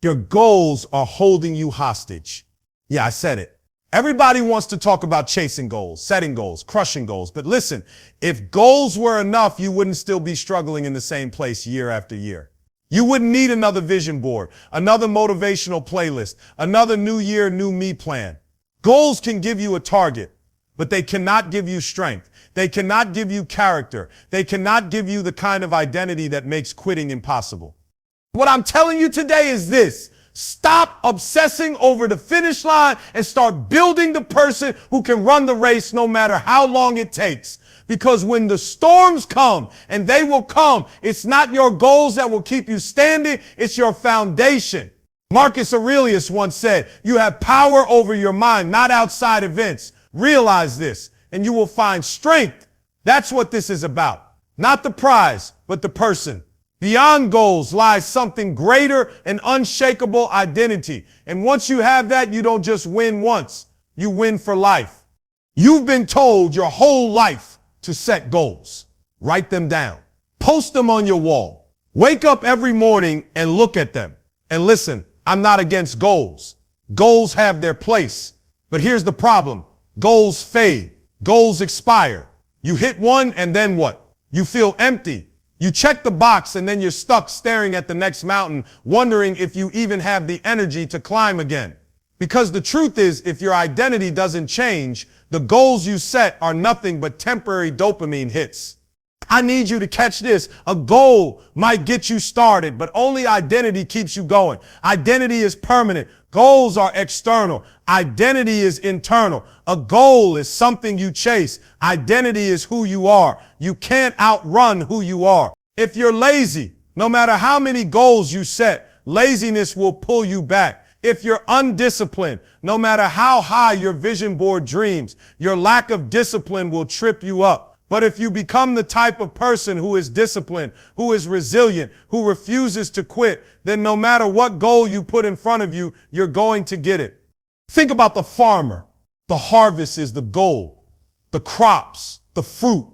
Your goals are holding you hostage. Yeah, I said it. Everybody wants to talk about chasing goals, setting goals, crushing goals. But listen, if goals were enough, you wouldn't still be struggling in the same place year after year. You wouldn't need another vision board, another motivational playlist, another new year, new me plan. Goals can give you a target, but they cannot give you strength. They cannot give you character. They cannot give you the kind of identity that makes quitting impossible. What I'm telling you today is this. Stop obsessing over the finish line and start building the person who can run the race no matter how long it takes. Because when the storms come, and they will come, it's not your goals that will keep you standing, it's your foundation. Marcus Aurelius once said, you have power over your mind, not outside events. Realize this, and you will find strength. That's what this is about. Not the prize, but the person. Beyond goals lies something greater, an unshakable identity. And once you have that, you don't just win once, you win for life. You've been told your whole life to set goals. Write them down. Post them on your wall. Wake up every morning and look at them. And listen, I'm not against goals. Goals have their place. But here's the problem. Goals fade. Goals expire. You hit one and then what? You feel empty. You check the box and then you're stuck staring at the next mountain, wondering if you even have the energy to climb again. Because the truth is, if your identity doesn't change, the goals you set are nothing but temporary dopamine hits. I need you to catch this. A goal might get you started, but only identity keeps you going. Identity is permanent. Goals are external. Identity is internal. A goal is something you chase. Identity is who you are. You can't outrun who you are. If you're lazy, no matter how many goals you set, laziness will pull you back. If you're undisciplined, no matter how high your vision board dreams, your lack of discipline will trip you up. But if you become the type of person who is disciplined, who is resilient, who refuses to quit, then no matter what goal you put in front of you, you're going to get it. Think about the farmer. The harvest is the goal, the crops, the fruit,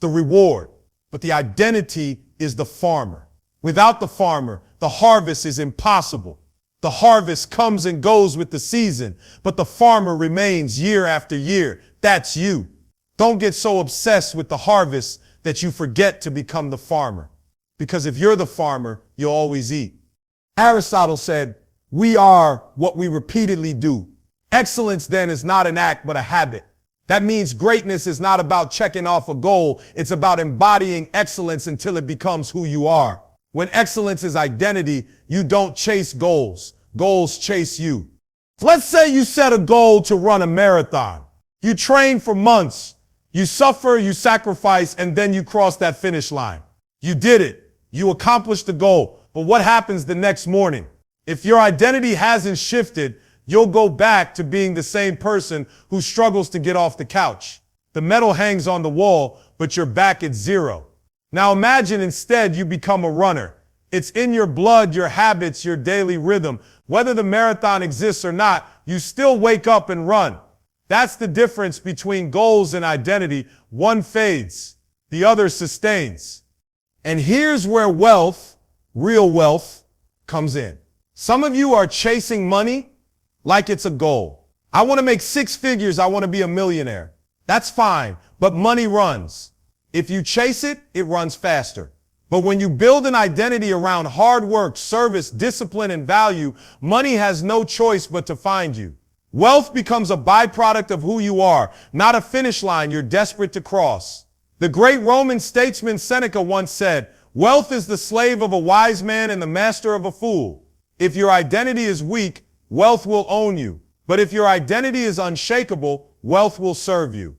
the reward. But the identity is the farmer. Without the farmer, the harvest is impossible. The harvest comes and goes with the season, but the farmer remains year after year. That's you. Don't get so obsessed with the harvest that you forget to become the farmer. Because if you're the farmer, you'll always eat. Aristotle said, we are what we repeatedly do. Excellence then is not an act, but a habit. That means greatness is not about checking off a goal. It's about embodying excellence until it becomes who you are. When excellence is identity, you don't chase goals. Goals chase you. Let's say you set a goal to run a marathon. You train for months. You suffer, you sacrifice, and then you cross that finish line. You did it. You accomplished the goal. But what happens the next morning? If your identity hasn't shifted, you'll go back to being the same person who struggles to get off the couch. The medal hangs on the wall, but you're back at zero. Now imagine instead you become a runner. It's in your blood, your habits, your daily rhythm. Whether the marathon exists or not, you still wake up and run. That's the difference between goals and identity. One fades, the other sustains. And here's where wealth, real wealth, comes in. Some of you are chasing money like it's a goal. I want to make 6 figures. I want to be a millionaire. That's fine, but money runs. If you chase it, it runs faster. But when you build an identity around hard work, service, discipline, and value, money has no choice but to find you. Wealth becomes a byproduct of who you are, not a finish line you're desperate to cross. The great Roman statesman Seneca once said, wealth is the slave of a wise man and the master of a fool. If your identity is weak, wealth will own you. But if your identity is unshakable, wealth will serve you.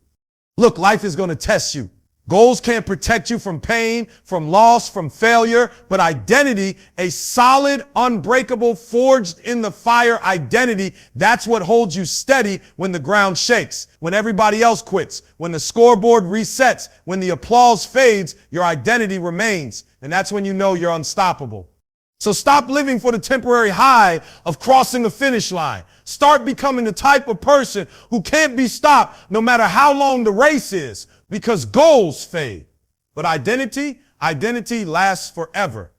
Look, life is going to test you. Goals can't protect you from pain, from loss, from failure, but identity, a solid, unbreakable, forged in the fire identity, that's what holds you steady when the ground shakes, when everybody else quits, when the scoreboard resets, when the applause fades, your identity remains. And that's when you know you're unstoppable. So stop living for the temporary high of crossing the finish line. Start becoming the type of person who can't be stopped no matter how long the race is. Because goals fade, but identity lasts forever.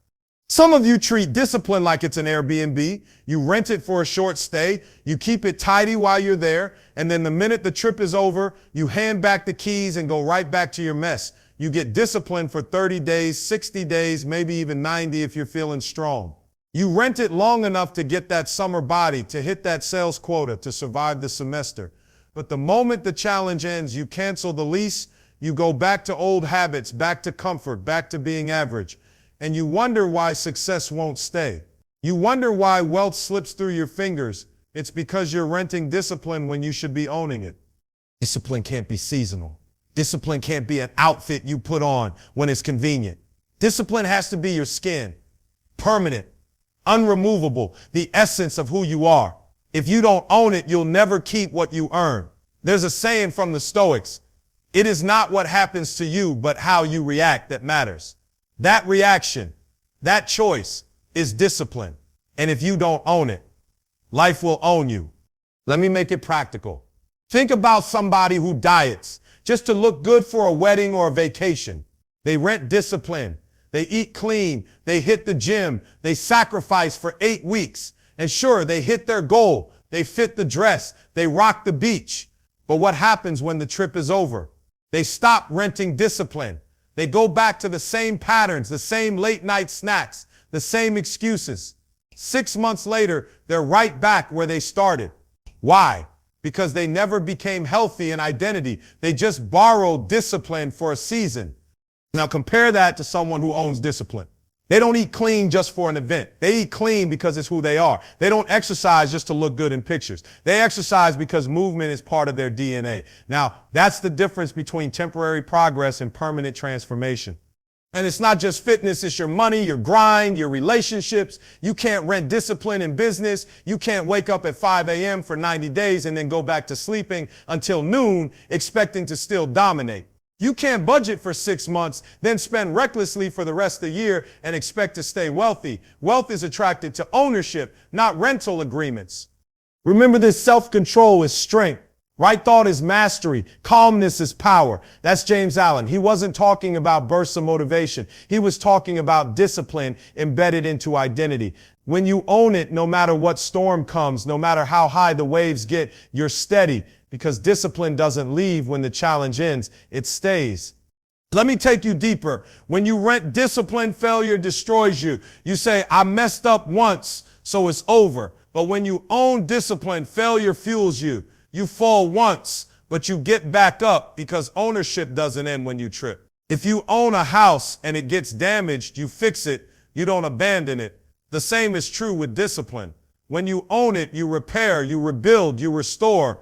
Some of you treat discipline like it's an Airbnb. You rent it for a short stay. You keep it tidy while you're there. And then the minute the trip is over, you hand back the keys and go right back to your mess. You get disciplined for 30 days, 60 days, maybe even 90 if you're feeling strong. You rent it long enough to get that summer body, to hit that sales quota, to survive the semester. But the moment the challenge ends, you cancel the lease, you go back to old habits, back to comfort, back to being average. And you wonder why success won't stay. You wonder why wealth slips through your fingers. It's because you're renting discipline when you should be owning it. Discipline can't be seasonal. Discipline can't be an outfit you put on when it's convenient. Discipline has to be your skin, permanent, unremovable, the essence of who you are. If you don't own it, you'll never keep what you earn. There's a saying from the Stoics, it is not what happens to you, but how you react that matters. That reaction, that choice is discipline. And if you don't own it, life will own you. Let me make it practical. Think about somebody who diets just to look good for a wedding or a vacation. They rent discipline. They eat clean. They hit the gym. They sacrifice for 8 weeks. And sure, they hit their goal. They fit the dress. They rock the beach. But what happens when the trip is over? They stop renting discipline. They go back to the same patterns, the same late night snacks, the same excuses. 6 months later, they're right back where they started. Why? Because they never became healthy in identity. They just borrowed discipline for a season. Now compare that to someone who owns discipline. They don't eat clean just for an event. They eat clean because it's who they are. They don't exercise just to look good in pictures. They exercise because movement is part of their DNA. Now, that's the difference between temporary progress and permanent transformation. And it's not just fitness, it's your money, your grind, your relationships. You can't rent discipline in business. You can't wake up at 5 a.m. for 90 days and then go back to sleeping until noon, expecting to still dominate. You can't budget for 6 months, then spend recklessly for the rest of the year and expect to stay wealthy. Wealth is attracted to ownership, not rental agreements. Remember this, self-control is strength. Right thought is mastery. Calmness is power. That's James Allen. He wasn't talking about bursts of motivation. He was talking about discipline embedded into identity. When you own it, no matter what storm comes, no matter how high the waves get, you're steady. Because discipline doesn't leave when the challenge ends, it stays. Let me take you deeper. When you rent discipline, failure destroys you. You say, I messed up once, so it's over. But when you own discipline, failure fuels you. You fall once, but you get back up because ownership doesn't end when you trip. If you own a house and it gets damaged, you fix it, you don't abandon it. The same is true with discipline. When you own it, you repair, you rebuild, you restore.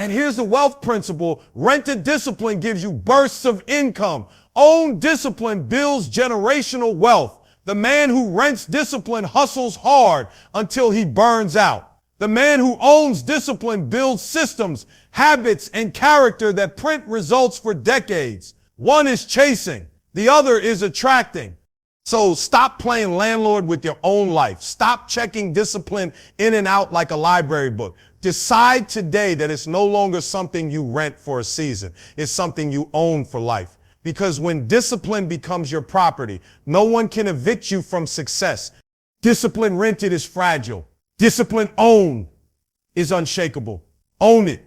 And here's the wealth principle. Rented discipline gives you bursts of income. Owned discipline builds generational wealth. The man who rents discipline hustles hard until he burns out. The man who owns discipline builds systems, habits, and character that print results for decades. One is chasing. The other is attracting. So stop playing landlord with your own life. Stop checking discipline in and out like a library book. Decide today that it's no longer something you rent for a season. It's something you own for life. Because when discipline becomes your property, no one can evict you from success. Discipline rented is fragile. Discipline owned is unshakable. Own it.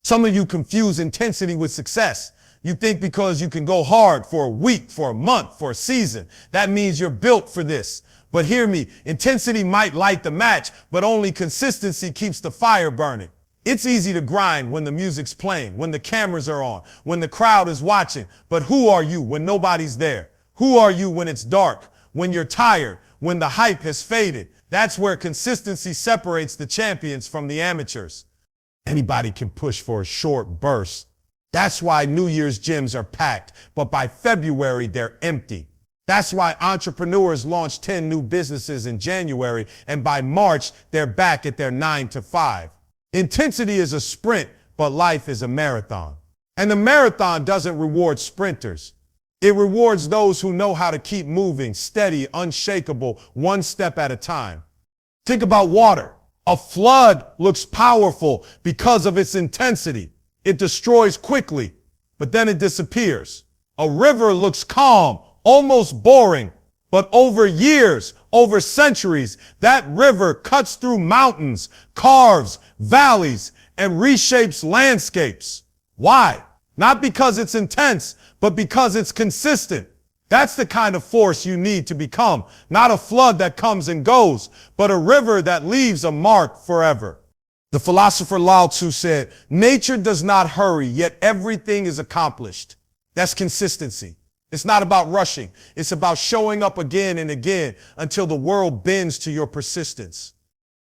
Some of you confuse intensity with success. You think because you can go hard for a week, for a month, for a season, that means you're built for this. But hear me, intensity might light the match, but only consistency keeps the fire burning. It's easy to grind when the music's playing, when the cameras are on, when the crowd is watching. But who are you when nobody's there? Who are you when it's dark, when you're tired, when the hype has faded? That's where consistency separates the champions from the amateurs. Anybody can push for a short burst. That's why New Year's gyms are packed, but by February, they're empty. That's why entrepreneurs launch 10 new businesses in January, and by March, they're back at their 9 to 5. Intensity is a sprint, but life is a marathon. And the marathon doesn't reward sprinters. It rewards those who know how to keep moving, steady, unshakable, one step at a time. Think about water. A flood looks powerful because of its intensity. It destroys quickly, but then it disappears. A river looks calm, almost boring, but over years, Over centuries, that river cuts through mountains, carves valleys, and reshapes landscapes. Why? Not because it's intense, but because it's consistent. That's the kind of force you need to become. Not a flood that comes and goes, but a river that leaves a mark forever. The philosopher Lao Tzu said, nature does not hurry, yet everything is accomplished. That's consistency. It's not about rushing. It's about showing up again and again until the world bends to your persistence.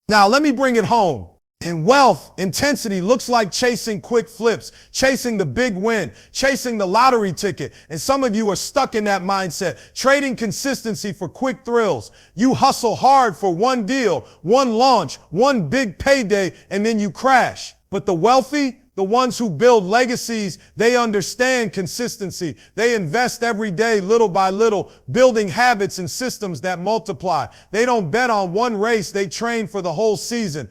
Now, let me bring it home. In wealth, intensity looks like chasing quick flips, chasing the big win, chasing the lottery ticket. And some of you are stuck in that mindset, trading consistency for quick thrills. You hustle hard for one deal, one launch, one big payday, and then you crash. But the wealthy, the ones who build legacies, they understand consistency. They invest every day, little by little, building habits and systems that multiply. They don't bet on one race, they train for the whole season.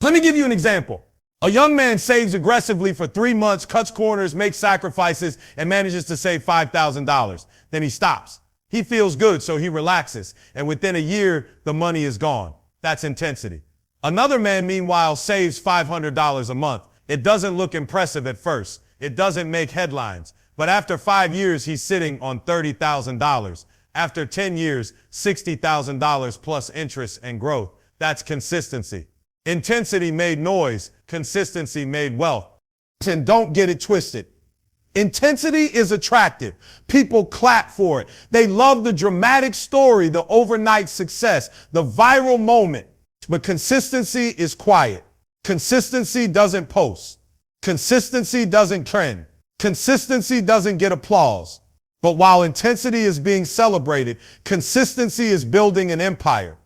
Let me give you an example. A young man saves aggressively for 3 months, cuts corners, makes sacrifices, and manages to save $5,000. Then he stops. He feels good, so he relaxes. And within a year, the money is gone. That's intensity. Another man, meanwhile, saves $500 a month. It doesn't look impressive at first. It doesn't make headlines. But after 5 years, he's sitting on $30,000. After 10 years, $60,000 plus interest and growth. That's consistency. Intensity made noise, consistency made wealth. And don't get it twisted. Intensity is attractive. People clap for it. They love the dramatic story, the overnight success, the viral moment. But consistency is quiet. Consistency doesn't post. Consistency doesn't trend. Consistency doesn't get applause. But while intensity is being celebrated, consistency is building an empire.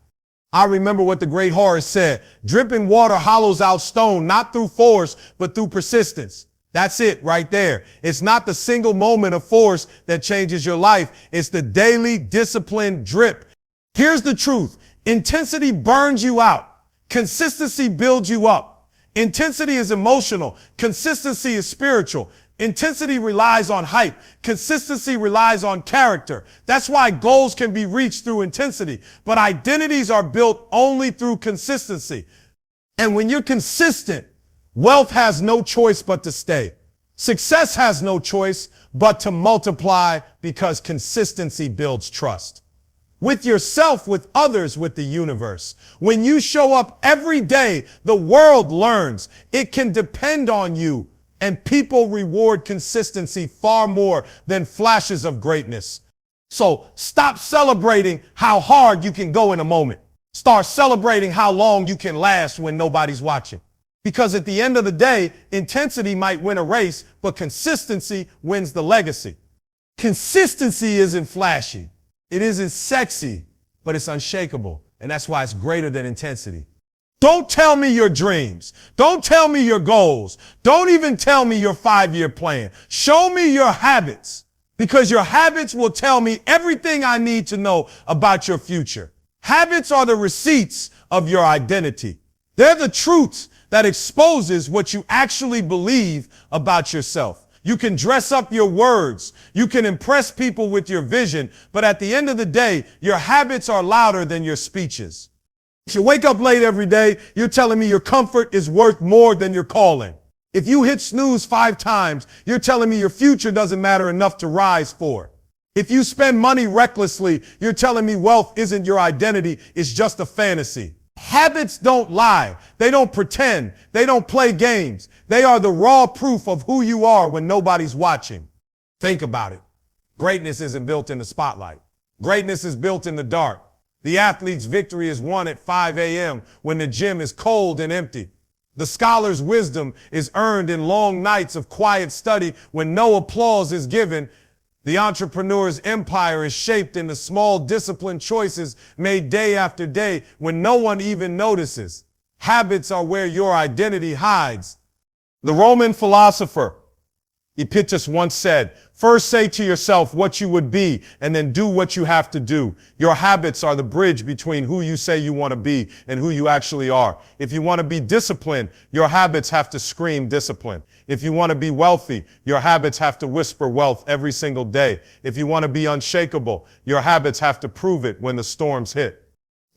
I remember what the great Horace said, dripping water hollows out stone, not through force, but through persistence. That's it right there. It's not the single moment of force that changes your life. It's the daily disciplined drip. Here's the truth. Intensity burns you out. Consistency builds you up. Intensity is emotional. Consistency is spiritual. Intensity relies on hype. Consistency relies on character. That's why goals can be reached through intensity, but identities are built only through consistency. And when you're consistent, wealth has no choice but to stay. Success has no choice but to multiply because consistency builds trust. With yourself, with others, with the universe. When you show up every day, the world learns. It can depend on you. And people reward consistency far more than flashes of greatness. So stop celebrating how hard you can go in a moment. Start celebrating how long you can last when nobody's watching. Because at the end of the day, intensity might win a race, but consistency wins the legacy. Consistency isn't flashy. It isn't sexy, but it's unshakable. And that's why it's greater than intensity. Don't tell me your dreams. Don't tell me your goals. Don't even tell me your 5-year plan. Show me your habits, because your habits will tell me everything I need to know about your future. Habits are the receipts of your identity. They're the truth that exposes what you actually believe about yourself. You can dress up your words. You can impress people with your vision. But at the end of the day, your habits are louder than your speeches. If you wake up late every day, you're telling me your comfort is worth more than your calling. If you hit snooze 5 times, you're telling me your future doesn't matter enough to rise for. If you spend money recklessly, you're telling me wealth isn't your identity, it's just a fantasy. Habits don't lie. They don't pretend. They don't play games. They are the raw proof of who you are when nobody's watching. Think about it. Greatness isn't built in the spotlight. Greatness is built in the dark. The athlete's victory is won at 5 a.m. when the gym is cold and empty. The scholar's wisdom is earned in long nights of quiet study when no applause is given. The entrepreneur's empire is shaped in the small disciplined choices made day after day when no one even notices. Habits are where your identity hides. The Roman philosopher Epictetus once said, first say to yourself what you would be and then do what you have to do. Your habits are the bridge between who you say you want to be and who you actually are. If you want to be disciplined, your habits have to scream discipline. If you want to be wealthy, your habits have to whisper wealth every single day. If you want to be unshakable, your habits have to prove it when the storms hit.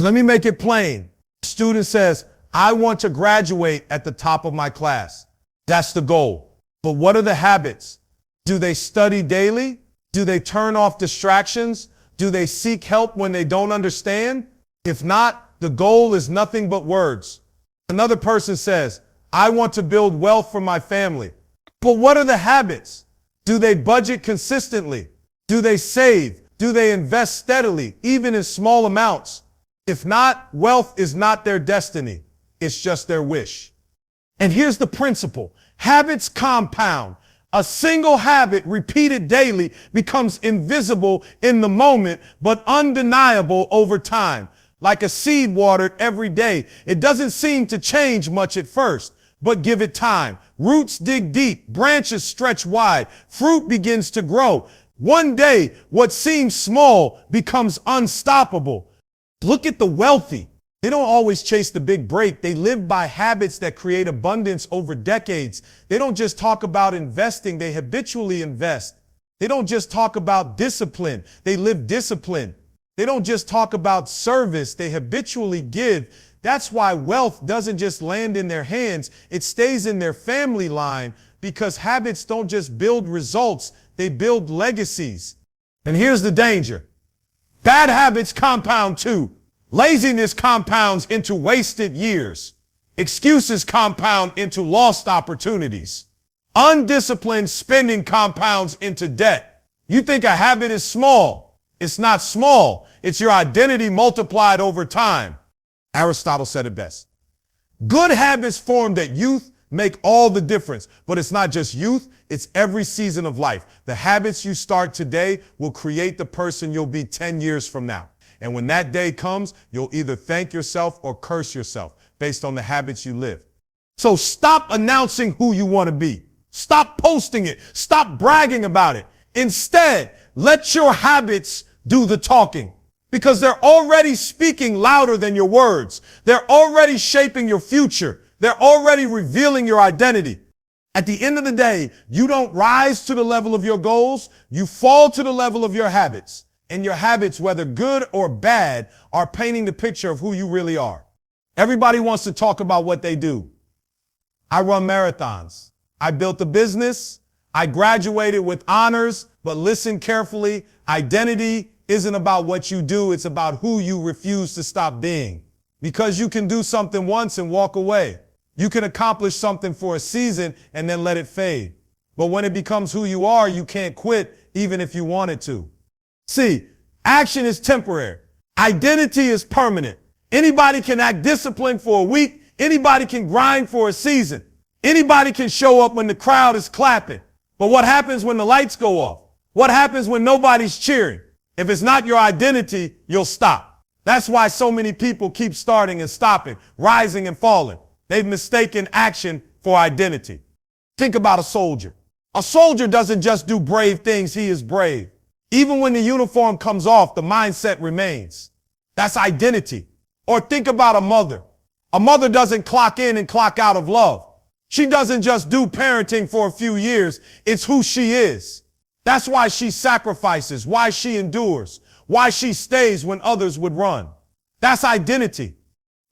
Let me make it plain. Student says, I want to graduate at the top of my class. That's the goal. But what are the habits? Do they study daily? Do they turn off distractions? Do they seek help when they don't understand? If not, the goal is nothing but words. Another person says, I want to build wealth for my family. But what are the habits? Do they budget consistently? Do they save? Do they invest steadily, even in small amounts? If not, wealth is not their destiny. It's just their wish. And here's the principle. Habits compound. A single habit repeated daily becomes invisible in the moment, but undeniable over time. Like a seed watered every day, it doesn't seem to change much at first, but give it time. Roots dig deep, branches stretch wide, fruit begins to grow. One day, what seems small becomes unstoppable. Look at the wealthy. They don't always chase the big break. They live by habits that create abundance over decades. They don't just talk about investing, they habitually invest. They don't just talk about discipline, they live discipline. They don't just talk about service, they habitually give. That's why wealth doesn't just land in their hands, it stays in their family line, because habits don't just build results, they build legacies. And here's the danger. Bad habits compound too. Laziness compounds into wasted years. Excuses compound into lost opportunities. Undisciplined spending compounds into debt. You think a habit is small. It's not small. It's your identity multiplied over time. Aristotle said it best. Good habits formed at youth make all the difference. But it's not just youth, it's every season of life. The habits you start today will create the person you'll be 10 years from now. And when that day comes, you'll either thank yourself or curse yourself based on the habits you live. So stop announcing who you want to be. Stop posting it. Stop bragging about it. Instead, let your habits do the talking, because they're already speaking louder than your words. They're already shaping your future. They're already revealing your identity. At the end of the day, you don't rise to the level of your goals. You fall to the level of your habits. And your habits, whether good or bad, are painting the picture of who you really are. Everybody wants to talk about what they do. I run marathons. I built a business. I graduated with honors, but listen carefully. Identity isn't about what you do. It's about who you refuse to stop being. Because you can do something once and walk away. You can accomplish something for a season and then let it fade. But when it becomes who you are, you can't quit even if you wanted to. See, action is temporary. Identity is permanent. Anybody can act disciplined for a week. Anybody can grind for a season. Anybody can show up when the crowd is clapping. But what happens when the lights go off? What happens when nobody's cheering? If it's not your identity, you'll stop. That's why so many people keep starting and stopping, rising and falling. They've mistaken action for identity. Think about a soldier. A soldier doesn't just do brave things, he is brave. Even when the uniform comes off, the mindset remains. That's identity. Or think about a mother. A mother doesn't clock in and clock out of love. She doesn't just do parenting for a few years. It's who she is. That's why she sacrifices, why she endures, why she stays when others would run. That's identity.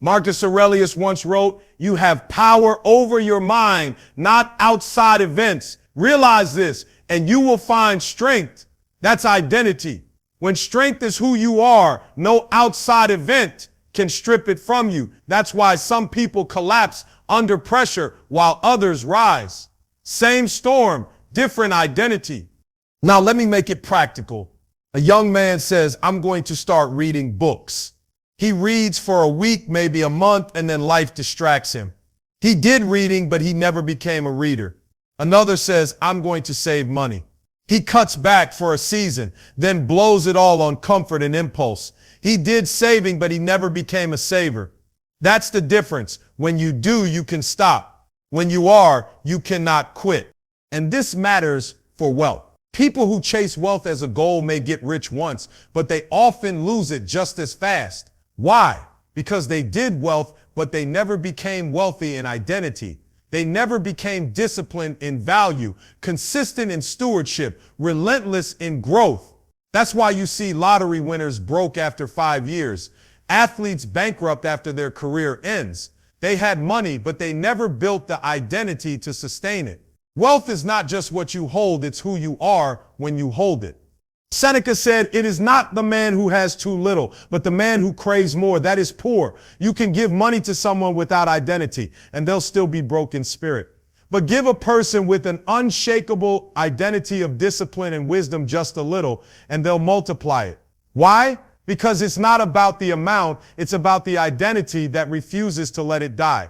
Marcus Aurelius once wrote, you have power over your mind, not outside events. Realize this, and you will find strength. That's identity. When strength is who you are, no outside event can strip it from you. That's why some people collapse under pressure while others rise. Same storm, different identity. Now let me make it practical. A young man says, I'm going to start reading books. He reads for a week, maybe a month, and then life distracts him. He did reading, but he never became a reader. Another says, I'm going to save money. He cuts back for a season, then blows it all on comfort and impulse. He did saving, but he never became a saver. That's the difference. When you do, you can stop. When you are, you cannot quit. And this matters for wealth. People who chase wealth as a goal may get rich once, but they often lose it just as fast. Why? Because they did wealth, but they never became wealthy in identity. They never became disciplined in value, consistent in stewardship, relentless in growth. That's why you see lottery winners broke after 5 years. Athletes bankrupt after their career ends. They had money, but they never built the identity to sustain it. Wealth is not just what you hold, it's who you are when you hold it. Seneca said, "It is not the man who has too little, but the man who craves more. That is poor." You can give money to someone without identity, and they'll still be broke in spirit. But give a person with an unshakable identity of discipline and wisdom just a little, and they'll multiply it. Why? Because it's not about the amount, it's about the identity that refuses to let it die.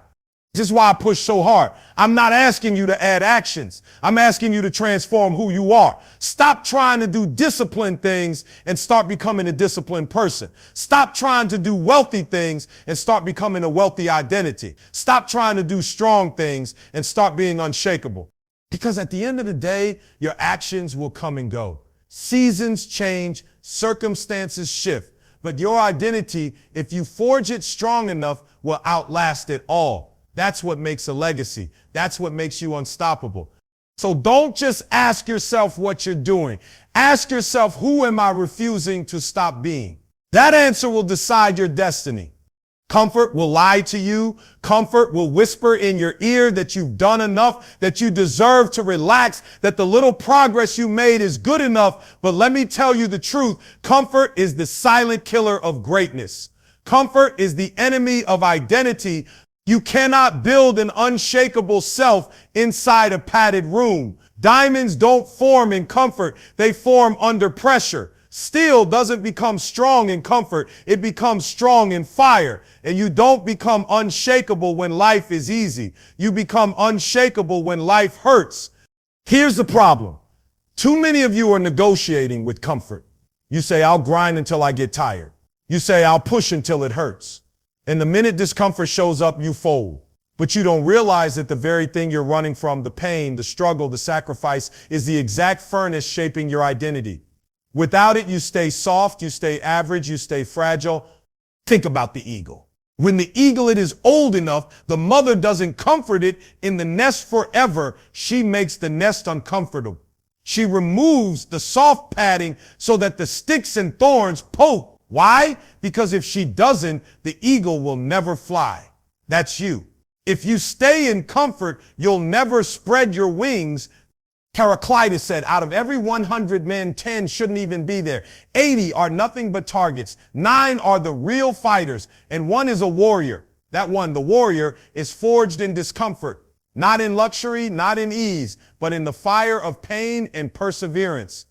This is why I push so hard. I'm not asking you to add actions. I'm asking you to transform who you are. Stop trying to do disciplined things and start becoming a disciplined person. Stop trying to do wealthy things and start becoming a wealthy identity. Stop trying to do strong things and start being unshakable. Because at the end of the day, your actions will come and go. Seasons change, circumstances shift, but your identity, if you forge it strong enough, will outlast it all. That's what makes a legacy. That's what makes you unstoppable. So don't just ask yourself what you're doing. Ask yourself, who am I refusing to stop being? That answer will decide your destiny. Comfort will lie to you. Comfort will whisper in your ear that you've done enough, that you deserve to relax, that the little progress you made is good enough. But let me tell you the truth. Comfort is the silent killer of greatness. Comfort is the enemy of identity. You cannot build an unshakable self inside a padded room. Diamonds don't form in comfort. They form under pressure. Steel doesn't become strong in comfort. It becomes strong in fire. And you don't become unshakable when life is easy. You become unshakable when life hurts. Here's the problem. Too many of you are negotiating with comfort. You say, I'll grind until I get tired. You say, I'll push until it hurts. And the minute discomfort shows up, you fold. But you don't realize that the very thing you're running from, the pain, the struggle, the sacrifice, is the exact furnace shaping your identity. Without it, you stay soft, you stay average, you stay fragile. Think about the eagle. When the eaglet is old enough, the mother doesn't comfort it in the nest forever. She makes the nest uncomfortable. She removes the soft padding so that the sticks and thorns poke. Why? Because if she doesn't, the eagle will never fly. That's you. If you stay in comfort, you'll never spread your wings. Heraclitus said, out of every 100 men, 10 shouldn't even be there. 80 are nothing but targets. 9 are the real fighters, and 1 is a warrior. That one, the warrior, is forged in discomfort, not in luxury, not in ease, but in the fire of pain and perseverance.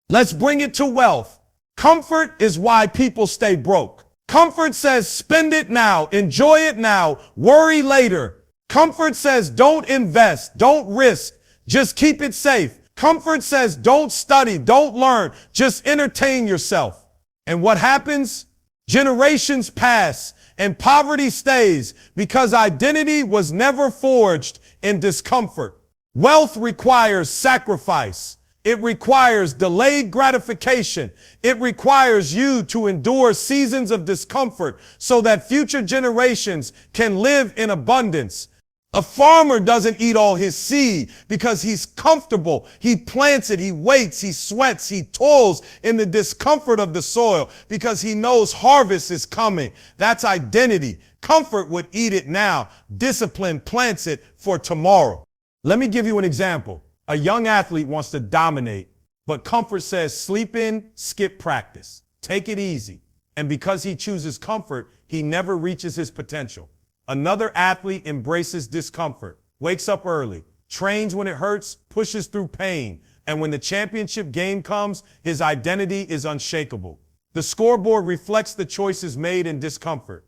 Let's bring it to wealth. Comfort is why people stay broke. Comfort says, spend it now, enjoy it now, worry later. Comfort says, don't invest, don't risk, just keep it safe. Comfort says, don't study, don't learn, just entertain yourself. And what happens? Generations pass and poverty stays because identity was never forged in discomfort. Wealth requires sacrifice. It requires delayed gratification. It requires you to endure seasons of discomfort so that future generations can live in abundance. A farmer doesn't eat all his seed because he's comfortable. He plants it, he waits, he sweats, he toils in the discomfort of the soil because he knows harvest is coming. That's identity. Comfort would eat it now. Discipline plants it for tomorrow. Let me give you an example. A young athlete wants to dominate, but comfort says sleep in, skip practice, take it easy. And because he chooses comfort, he never reaches his potential. Another athlete embraces discomfort, wakes up early, trains when it hurts, pushes through pain. And when the championship game comes, his identity is unshakable. The scoreboard reflects the choices made in discomfort.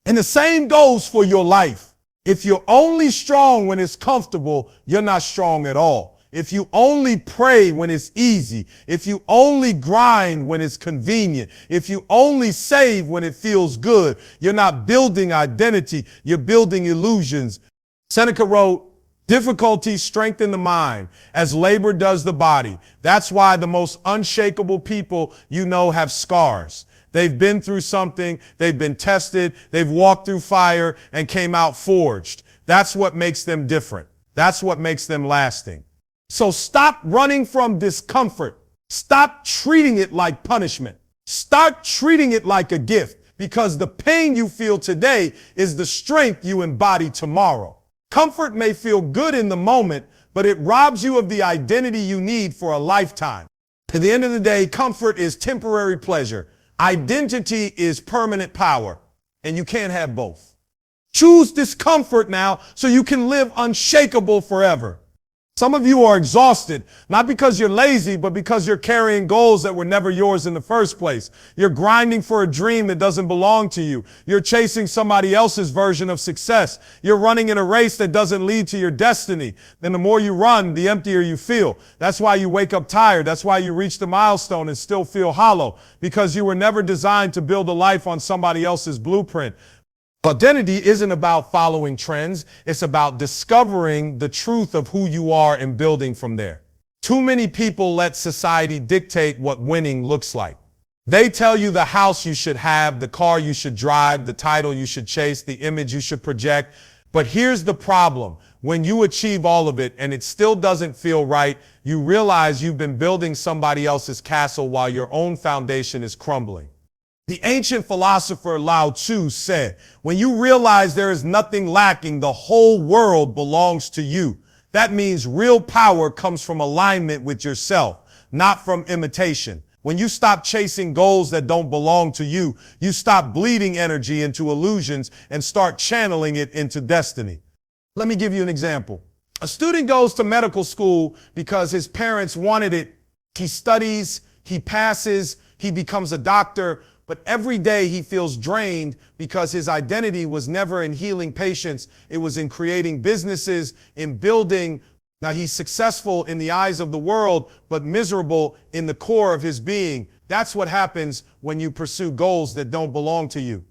And the same goes for your life. If you're only strong when it's comfortable, you're not strong at all. If you only pray when it's easy, if you only grind when it's convenient, if you only save when it feels good, you're not building identity, you're building illusions. Seneca wrote, difficulties strengthen the mind as labor does the body. That's why the most unshakable people you know have scars. They've been through something, they've been tested, they've walked through fire and came out forged. That's what makes them different. That's what makes them lasting. So stop running from discomfort. Stop treating it like punishment. Start treating it like a gift. because the pain you feel today is the strength you embody tomorrow. Comfort may feel good in the moment, but it robs you of the identity you need for a lifetime. At the end of the day, comfort is temporary pleasure. Identity is permanent power, and you can't have both. Choose discomfort now so you can live unshakable forever. Some of you are exhausted, not because you're lazy, but because you're carrying goals that were never yours in the first place. You're grinding for a dream that doesn't belong to you. You're chasing somebody else's version of success. You're running in a race that doesn't lead to your destiny. Then the more you run, the emptier you feel. That's why you wake up tired. That's why you reach the milestone and still feel hollow, because you were never designed to build a life on somebody else's blueprint. Identity isn't about following trends. It's about discovering the truth of who you are and building from there. Too many people let society dictate what winning looks like. They tell you the house you should have, the car you should drive, the title you should chase, the image you should project. But here's the problem. When you achieve all of it and it still doesn't feel right, you realize you've been building somebody else's castle while your own foundation is crumbling. The ancient philosopher Lao Tzu said, when you realize there is nothing lacking, the whole world belongs to you. That means real power comes from alignment with yourself, not from imitation. When you stop chasing goals that don't belong to you, you stop bleeding energy into illusions and start channeling it into destiny. Let me give you an example. A student goes to medical school because his parents wanted it. He studies, he passes, he becomes a doctor. But every day he feels drained because his identity was never in healing patients. It was in creating businesses, in building. Now he's successful in the eyes of the world, but miserable in the core of his being. That's what happens when you pursue goals that don't belong to you.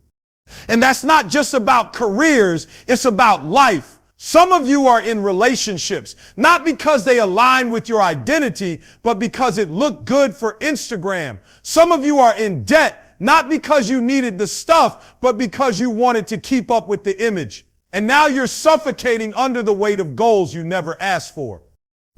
And that's not just about careers. It's about life. Some of you are in relationships, not because they align with your identity, but because it looked good for Instagram. Some of you are in debt, not because you needed the stuff, but because you wanted to keep up with the image. And now you're suffocating under the weight of goals you never asked for.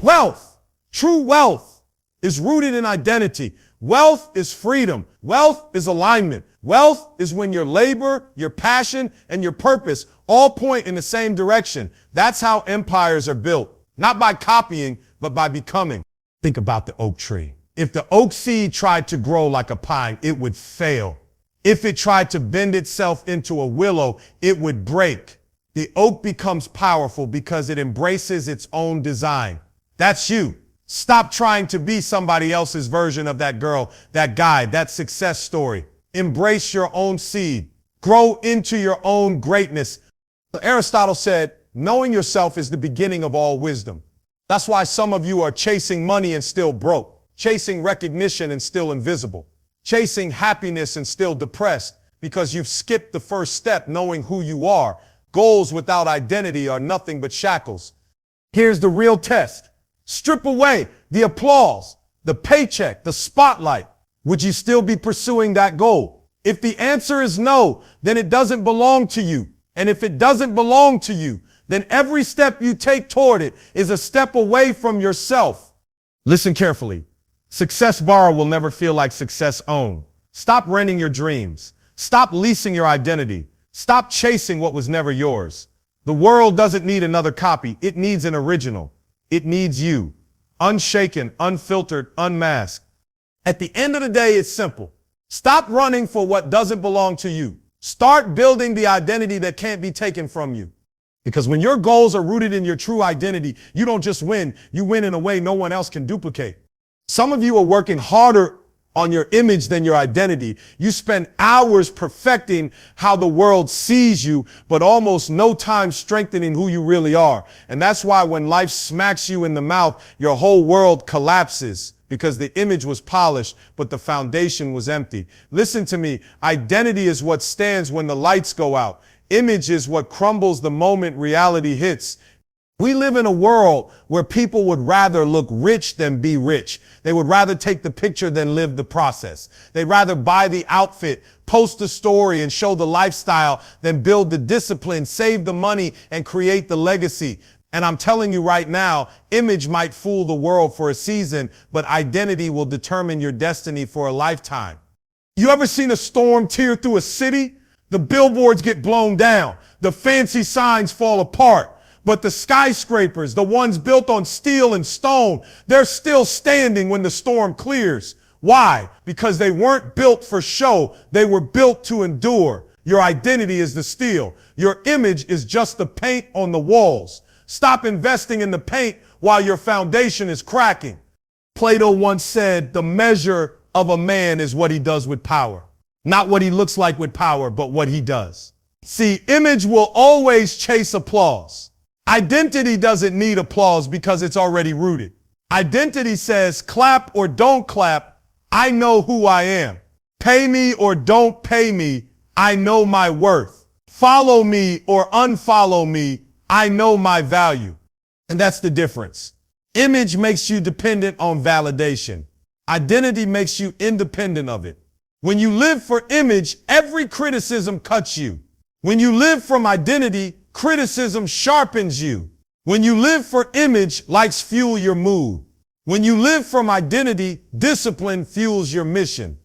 Wealth, true wealth, is rooted in identity. Wealth is freedom. Wealth is alignment. Wealth is when your labor, your passion, and your purpose all point in the same direction. That's how empires are built, not by copying, but by becoming. Think about the oak tree. If the oak seed tried to grow like a pine, it would fail. If it tried to bend itself into a willow, it would break. The oak becomes powerful because it embraces its own design. That's you. Stop trying to be somebody else's version of that girl, that guy, that success story. Embrace your own seed. Grow into your own greatness. Aristotle said, knowing yourself is the beginning of all wisdom. That's why some of you are chasing money and still broke. Chasing recognition and still invisible. Chasing happiness and still depressed because you've skipped the first step, knowing who you are. Goals without identity are nothing but shackles. Here's the real test. Strip away the applause, the paycheck, the spotlight. Would you still be pursuing that goal? If the answer is no, then it doesn't belong to you. And if it doesn't belong to you, then every step you take toward it is a step away from yourself. Listen carefully. Success borrowed will never feel like success owned. Stop renting your dreams. Stop leasing your identity. Stop chasing what was never yours. The world doesn't need another copy. It needs an original. It needs you. Unshaken, unfiltered, unmasked. At the end of the day, it's simple. Stop running for what doesn't belong to you. Start building the identity that can't be taken from you. Because when your goals are rooted in your true identity, you don't just win, you win in a way no one else can duplicate. Some of you are working harder on your image than your identity. You spend hours perfecting how the world sees you, but almost no time strengthening who you really are. And that's why when life smacks you in the mouth, your whole world collapses. Because the image was polished, but the foundation was empty. Listen to me. Identity is what stands when the lights go out. Image is what crumbles the moment reality hits. We live in a world where people would rather look rich than be rich. They would rather take the picture than live the process. They'd rather buy the outfit, post the story, and show the lifestyle than build the discipline, save the money, and create the legacy. And I'm telling you right now, image might fool the world for a season, but identity will determine your destiny for a lifetime. You ever seen a storm tear through a city? The billboards get blown down. The fancy signs fall apart. But the skyscrapers, the ones built on steel and stone, they're still standing when the storm clears. Why? Because they weren't built for show. They were built to endure. Your identity is the steel. Your image is just the paint on the walls. Stop investing in the paint while your foundation is cracking. Plato once said, the measure of a man is what he does with power. Not what he looks like with power, but what he does. See, image will always chase applause. Identity doesn't need applause because it's already rooted. Identity says, clap or don't clap, I know who I am. Pay me or don't pay me, I know my worth. Follow me or unfollow me, I know my value. And that's the difference. Image makes you dependent on validation. Identity makes you independent of it. When you live for image, every criticism cuts you. When you live from identity, criticism sharpens you. When you live for image, likes fuel your mood. When you live from identity, discipline fuels your mission.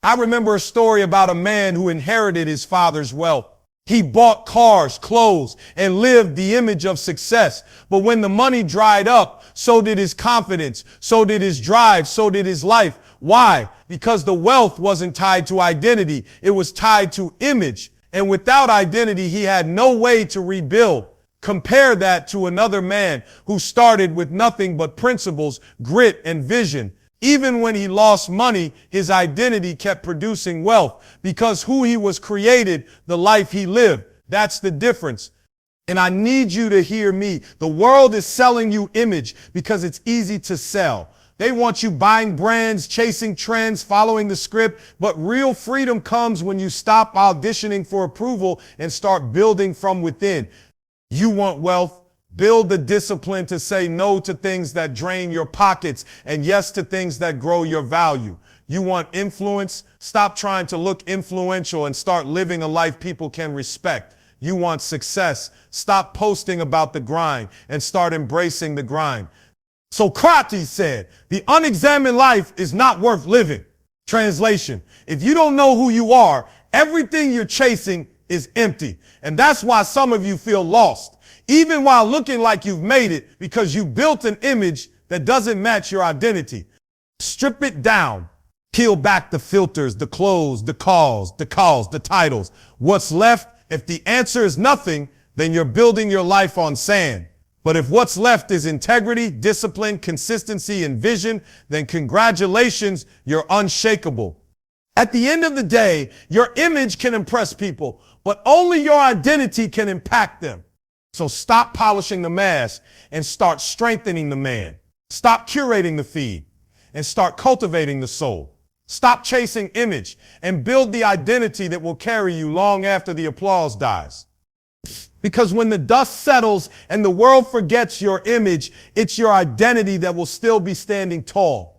I remember a story about a man who inherited his father's wealth. He bought cars, clothes, and lived the image of success. But when the money dried up, so did his confidence, so did his drive, so did his life. Why? Because the wealth wasn't tied to identity. It was tied to image. And without identity, he had no way to rebuild. Compare that to another man who started with nothing but principles, grit, and vision. Even when he lost money, his identity kept producing wealth because who he was created, the life he lived. That's the difference. And I need you to hear me. The world is selling you image because it's easy to sell. They want you buying brands, chasing trends, following the script. But real freedom comes when you stop auditioning for approval and start building from within. You want wealth? Build the discipline to say no to things that drain your pockets and yes to things that grow your value. You want influence? Stop trying to look influential and start living a life people can respect. You want success? Stop posting about the grind and start embracing the grind. Socrates said, the unexamined life is not worth living. Translation, if you don't know who you are, everything you're chasing is empty. And that's why some of you feel lost, even while looking like you've made it, because you built an image that doesn't match your identity. Strip it down. Peel back the filters, the clothes, the calls, the titles. What's left? If the answer is nothing, then you're building your life on sand. But if what's left is integrity, discipline, consistency, and vision, then congratulations, you're unshakable. At the end of the day, your image can impress people, but only your identity can impact them. So stop polishing the mask and start strengthening the man. Stop curating the feed and start cultivating the soul. Stop chasing image and build the identity that will carry you long after the applause dies. Because when the dust settles and the world forgets your image, it's your identity that will still be standing tall.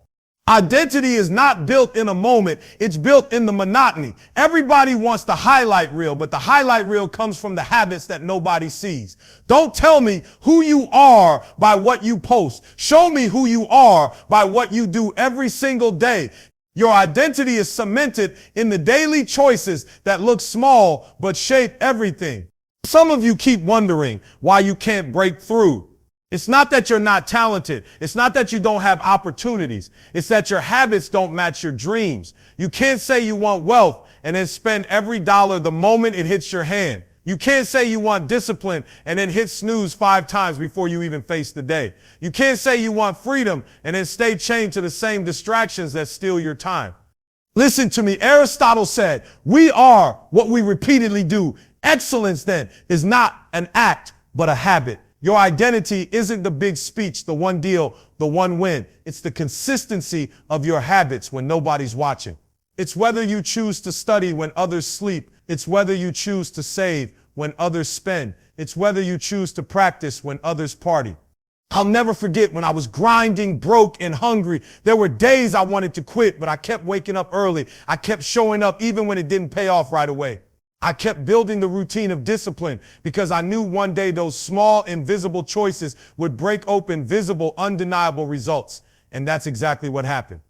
Identity is not built in a moment. It's built in the monotony. Everybody wants the highlight reel, but the highlight reel comes from the habits that nobody sees. Don't tell me who you are by what you post. Show me who you are by what you do every single day. Your identity is cemented in the daily choices that look small but shape everything. Some of you keep wondering why you can't break through. It's not that you're not talented. It's not that you don't have opportunities. It's that your habits don't match your dreams. You can't say you want wealth and then spend every dollar the moment it hits your hand. You can't say you want discipline and then hit snooze 5 times before you even face the day. You can't say you want freedom and then stay chained to the same distractions that steal your time. Listen to me. Aristotle said, we are what we repeatedly do. Excellence, then, is not an act, but a habit. Your identity isn't the big speech, the one deal, the one win. It's the consistency of your habits when nobody's watching. It's whether you choose to study when others sleep. It's whether you choose to save when others spend. It's whether you choose to practice when others party. I'll never forget when I was grinding, broke, and hungry. There were days I wanted to quit, but I kept waking up early. I kept showing up even when it didn't pay off right away. I kept building the routine of discipline because I knew one day those small, invisible choices would break open visible, undeniable results. And that's exactly what happened.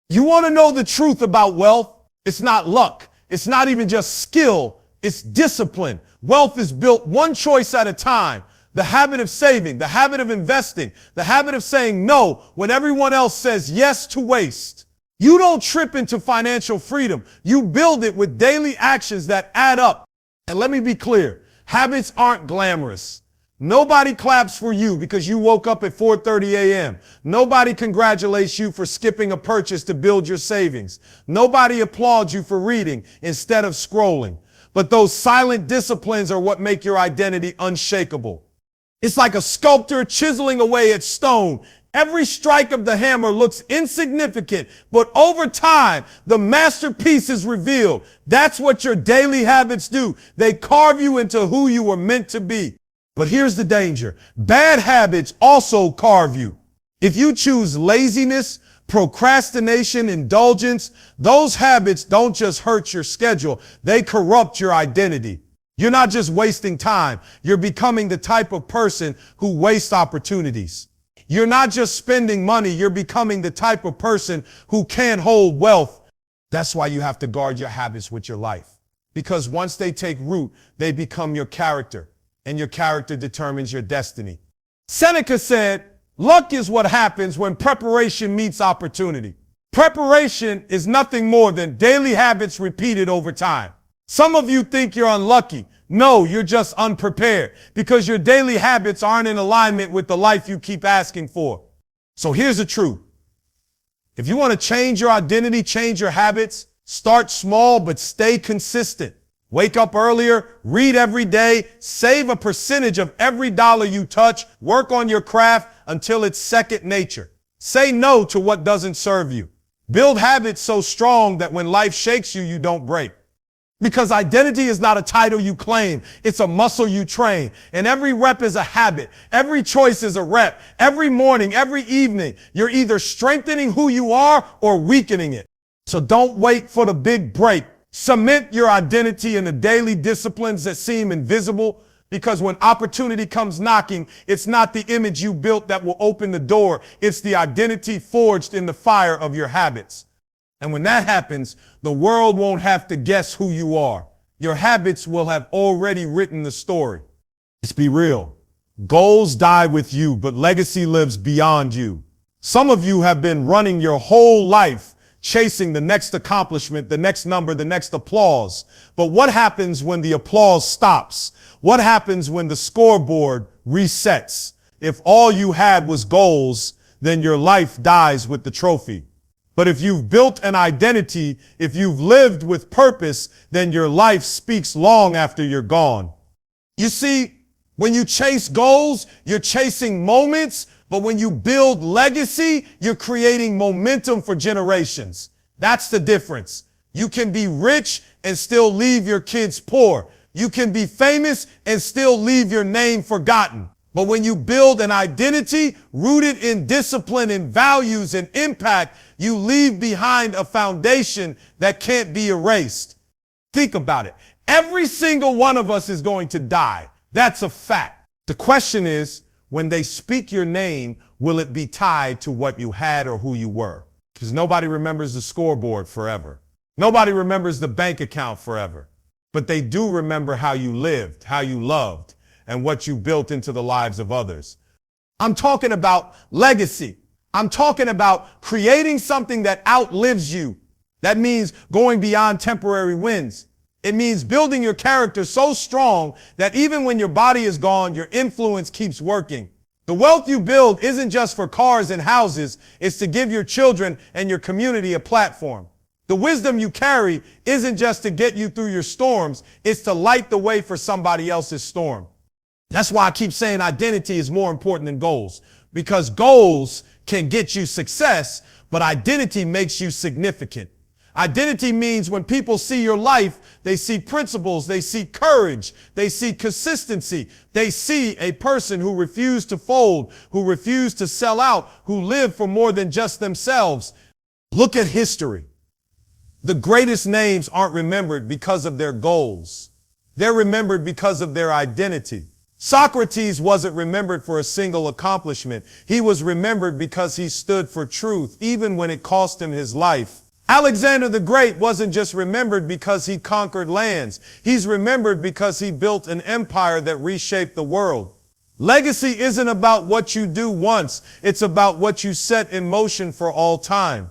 You want to know the truth about wealth? It's not luck. It's not even just skill. It's discipline. Wealth is built one choice at a time. The habit of saving, the habit of investing, the habit of saying no when everyone else says yes to waste. You don't trip into financial freedom. You build it with daily actions that add up. And let me be clear, habits aren't glamorous. Nobody claps for you because you woke up at 4:30 a.m. Nobody congratulates you for skipping a purchase to build your savings. Nobody applauds you for reading instead of scrolling. But those silent disciplines are what make your identity unshakable. It's like a sculptor chiseling away at stone. Every strike of the hammer looks insignificant, but over time, the masterpiece is revealed. That's what your daily habits do. They carve you into who you were meant to be. But here's the danger. Bad habits also carve you. If you choose laziness, procrastination, indulgence, those habits don't just hurt your schedule. They corrupt your identity. You're not just wasting time. You're becoming the type of person who wastes opportunities. You're not just spending money. You're becoming the type of person who can't hold wealth. That's why you have to guard your habits with your life. Because once they take root, they become your character. And your character determines your destiny. Seneca said, luck is what happens when preparation meets opportunity. Preparation is nothing more than daily habits repeated over time. Some of you think you're unlucky. No, you're just unprepared because your daily habits aren't in alignment with the life you keep asking for. So here's the truth. If you want to change your identity, change your habits, start small but stay consistent. Wake up earlier, read every day, save a percentage of every dollar you touch, work on your craft until it's second nature. Say no to what doesn't serve you. Build habits so strong that when life shakes you, you don't break. Because identity is not a title you claim, it's a muscle you train. And every rep is a habit. Every choice is a rep. Every morning, every evening, you're either strengthening who you are or weakening it. So don't wait for the big break. Cement your identity in the daily disciplines that seem invisible, because when opportunity comes knocking, it's not the image you built that will open the door. It's the identity forged in the fire of your habits. And when that happens, the world won't have to guess who you are. Your habits will have already written the story. Let's be real. Goals die with you, but legacy lives beyond you. Some of you have been running your whole life chasing the next accomplishment, the next number, the next applause. But what happens when the applause stops? What happens when the scoreboard resets? If all you had was goals, then your life dies with the trophy. But if you've built an identity, if you've lived with purpose, then your life speaks long after you're gone. You see, when you chase goals, you're chasing moments. But when you build legacy, you're creating momentum for generations. That's the difference. You can be rich and still leave your kids poor. You can be famous and still leave your name forgotten. But when you build an identity rooted in discipline and values and impact, you leave behind a foundation that can't be erased. Think about it. Every single one of us is going to die. That's a fact. The question is, when they speak your name, will it be tied to what you had or who you were? Because nobody remembers the scoreboard forever. Nobody remembers the bank account forever. But they do remember how you lived, how you loved, and what you built into the lives of others. I'm talking about legacy. I'm talking about creating something that outlives you. That means going beyond temporary wins. It means building your character so strong that even when your body is gone, your influence keeps working. The wealth you build isn't just for cars and houses. It's to give your children and your community a platform. The wisdom you carry isn't just to get you through your storms. It's to light the way for somebody else's storm. That's why I keep saying identity is more important than goals, because goals can get you success, but identity makes you significant. Identity means when people see your life, they see principles, they see courage, they see consistency. They see a person who refused to fold, who refused to sell out, who lived for more than just themselves. Look at history. The greatest names aren't remembered because of their goals. They're remembered because of their identity. Socrates wasn't remembered for a single accomplishment. He was remembered because he stood for truth, even when it cost him his life. Alexander the Great wasn't just remembered because he conquered lands. He's remembered because he built an empire that reshaped the world. Legacy isn't about what you do once. It's about what you set in motion for all time.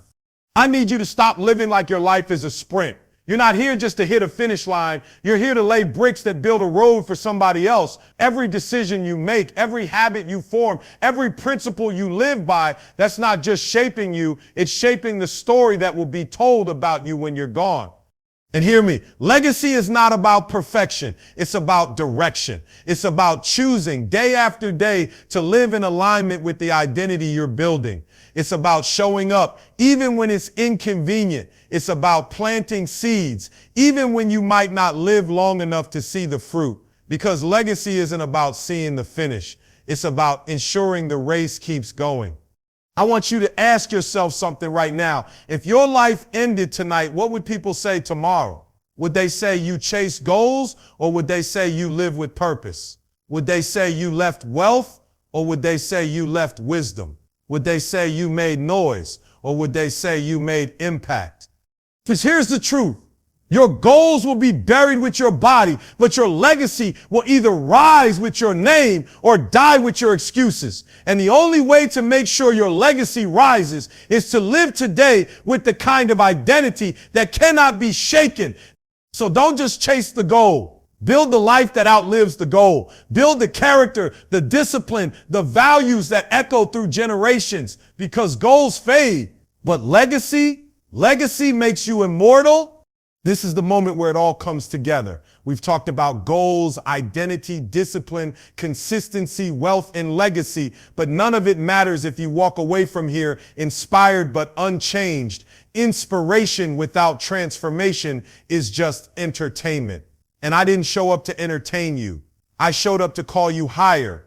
I need you to stop living like your life is a sprint. You're not here just to hit a finish line. You're here to lay bricks that build a road for somebody else. Every decision you make, every habit you form, every principle you live by, that's not just shaping you. It's shaping the story that will be told about you when you're gone. And hear me, legacy is not about perfection. It's about direction. It's about choosing day after day to live in alignment with the identity you're building. It's about showing up even when it's inconvenient. It's about planting seeds even when you might not live long enough to see the fruit. Because legacy isn't about seeing the finish. It's about ensuring the race keeps going. I want you to ask yourself something right now. If your life ended tonight, what would people say tomorrow? Would they say you chase goals, or would they say you live with purpose? Would they say you left wealth, or would they say you left wisdom? Would they say you made noise, or would they say you made impact? Because here's the truth. Your goals will be buried with your body, but your legacy will either rise with your name or die with your excuses. And the only way to make sure your legacy rises is to live today with the kind of identity that cannot be shaken. So don't just chase the goal. Build the life that outlives the goal. Build the character, the discipline, the values that echo through generations, because goals fade, but legacy makes you immortal. This is the moment where it all comes together. We've talked about goals, identity, discipline, consistency, wealth, and legacy, but none of it matters if you walk away from here inspired but unchanged. Inspiration without transformation is just entertainment. And I didn't show up to entertain you. I showed up to call you higher.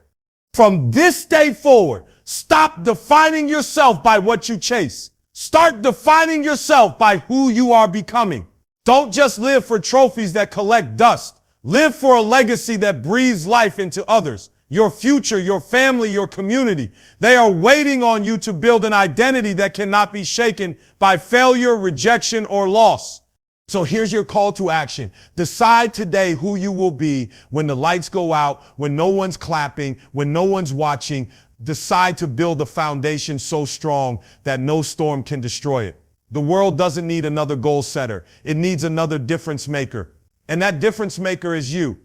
From this day forward, stop defining yourself by what you chase. Start defining yourself by who you are becoming. Don't just live for trophies that collect dust. Live for a legacy that breathes life into others. Your future, your family, your community. They are waiting on you to build an identity that cannot be shaken by failure, rejection, or loss. So here's your call to action. Decide today who you will be when the lights go out, when no one's clapping, when no one's watching. Decide to build a foundation so strong that no storm can destroy it. The world doesn't need another goal setter. It needs another difference maker. And that difference maker is you.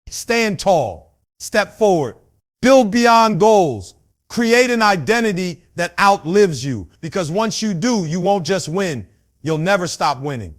Stand tall. Step forward. Build beyond goals. Create an identity that outlives you. Because once you do, you won't just win. You'll never stop winning.